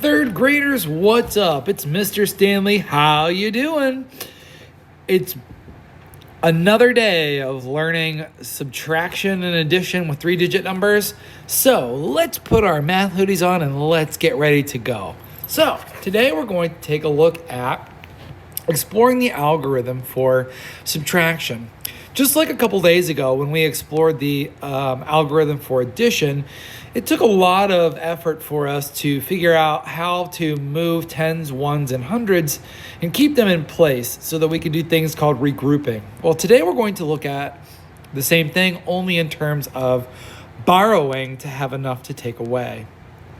Third graders, what's up? It's Mr. Stanley. How you doing? It's another day of learning subtraction and addition with three-digit numbers. So let's put our math hoodies on and let's get ready to go. So today we're going to take a look at exploring the algorithm for subtraction. Just like a couple days ago when we explored the algorithm for addition, it took a lot of effort for us to figure out how to move tens, ones, and hundreds and keep them in place so that we could do things called regrouping. Well, today we're going to look at the same thing, only in terms of borrowing to have enough to take away.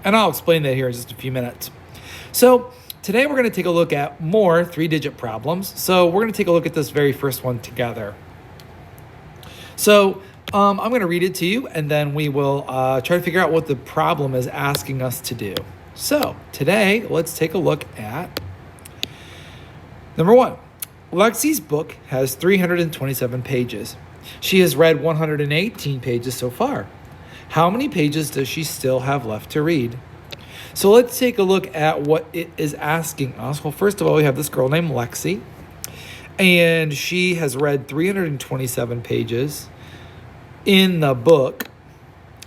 And I'll explain that here in just a few minutes. So today we're going to take a look at more three-digit problems. So we're going to take a look at this very first one together. So I'm going to read it to you, and then we will try to figure out what the problem is asking us to do. So today, let's take a look at number one. Lexi's book has 327 pages. She has read 118 pages so far. How many pages does she still have left to read? So let's take a look at what it is asking us. Well, first of all, we have this girl named Lexi, and she has read 327 pages in the book,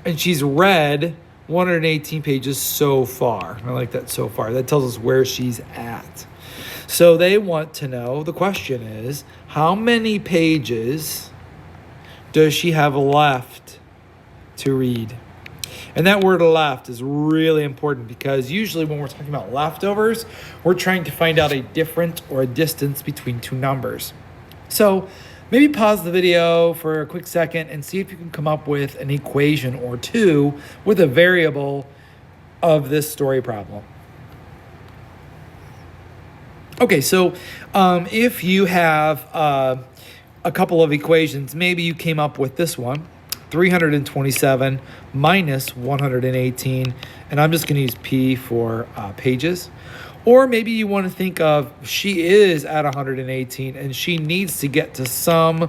and she's read 118 pages so far. I like that, so far. That tells us where she's at. So they want to know, the question is, how many pages does she have left to read? And that word left is really important because usually when we're talking about leftovers, we're trying to find out a difference or a distance between two numbers. So maybe pause the video for a quick second and see if you can come up with an equation or two with a variable of this story problem. Okay, so if you have a couple of equations, maybe you came up with this one, 327 minus 118, and I'm just going to use P for pages. Or maybe you want to think of she is at 118 and she needs to get to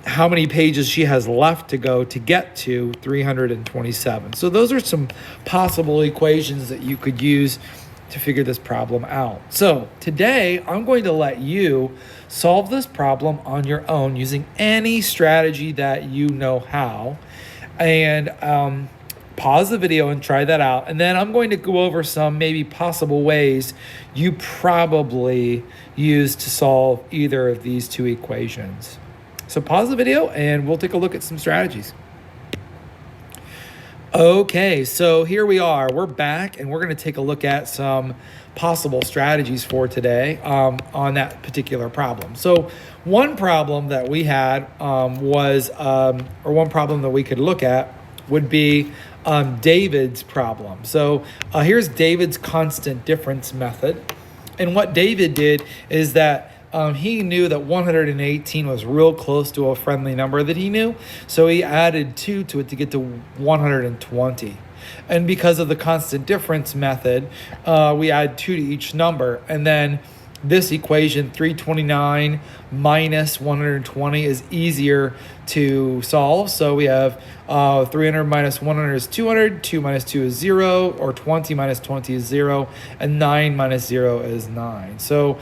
how many pages she has left to go to get to 327. So those are some possible equations that you could use to figure this problem out. So today I'm going to let you solve this problem on your own using any strategy that you know how. And pause the video and try that out. And then I'm going to go over some maybe possible ways you probably use to solve either of these two equations. So pause the video and we'll take a look at some strategies. Okay, so here we are. We're back and we're going to take a look at some possible strategies for today on that particular problem. So one problem that we had or one problem that we could look at would be David's problem. So here's David's constant difference method. And what David did is that he knew that 118 was real close to a friendly number that he knew. So he added 2 to it to get to 120. And because of the constant difference method, we add 2 to each number. And then this equation, 329 minus 120, is easier to solve. So we have 300 minus 100 is 200, 2 minus 2 is 0, or 20 minus 20 is 0, and 9 minus 0 is 9. So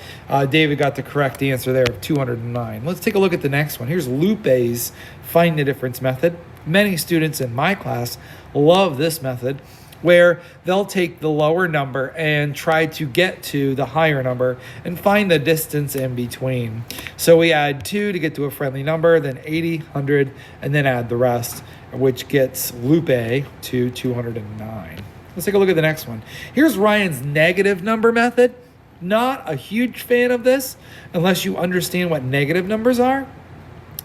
David got the correct answer there of 209. Let's take a look at the next one. Here's Lupe's find the difference method. Many students in my class love this method, where they'll take the lower number and try to get to the higher number and find the distance in between. So we add 2 to get to a friendly number, then 80, 100, and then add the rest, which gets Lupe to 209. Let's take a look at the next one. Here's Ryan's negative number method. Not a huge fan of this unless you understand what negative numbers are.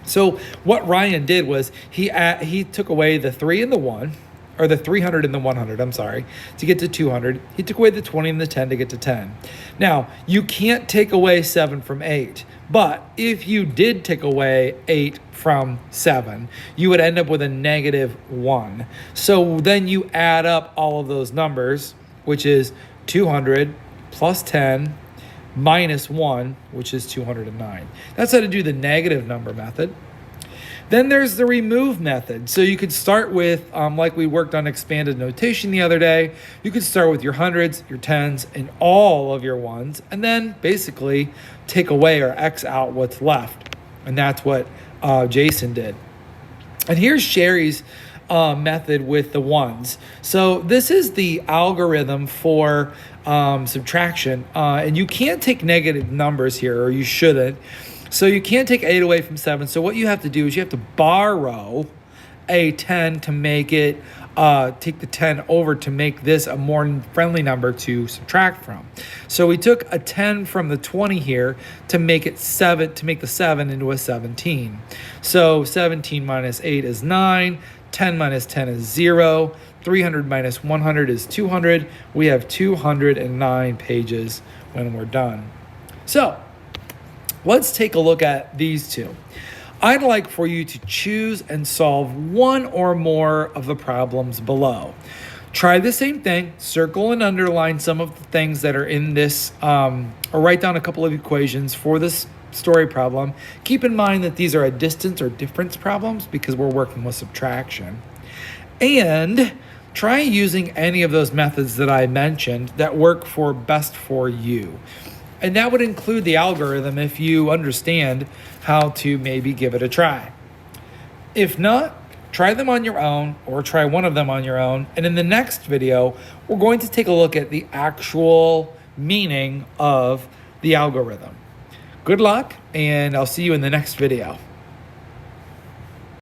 So what Ryan did was he took away the 3 and the 1, or the 300 and the 100, to get to 200. He took away the 20 and the 10 to get to 10. Now, you can't take away 7 from 8, but if you did take away 8 from 7, you would end up with a negative 1. So then you add up all of those numbers, which is 200 plus 10 minus 1, which is 209. That's how to do the negative number method. Then there's the remove method. So you could start with, like we worked on expanded notation the other day, you could start with your hundreds, your tens, and all of your ones, and then basically take away or X out what's left. And that's what Jason did. And here's Sherry's method with the ones. So this is the algorithm for subtraction, and you can't take negative numbers here, or you shouldn't. So you can't take 8 away from 7. So what you have to do is you have to borrow a 10 to make it, take the 10 over to make this a more friendly number to subtract from. So we took a 10 from the 20 here to make it 7, to make the 7 into a 17. So 17 minus 8 is 9. 10 minus 10 is 0. 300 minus 100 is 200. We have 209 pages when we're done. So let's take a look at these two. I'd like for you to choose and solve one or more of the problems below. Try the same thing, circle and underline some of the things that are in this, or write down a couple of equations for this story problem. Keep in mind that these are a distance or difference problems because we're working with subtraction. And try using any of those methods that I mentioned that work for best for you. And that would include the algorithm if you understand how to maybe give it a try. If not, try them on your own or try one of them on your own. And in the next video, we're going to take a look at the actual meaning of the algorithm. Good luck, and I'll see you in the next video.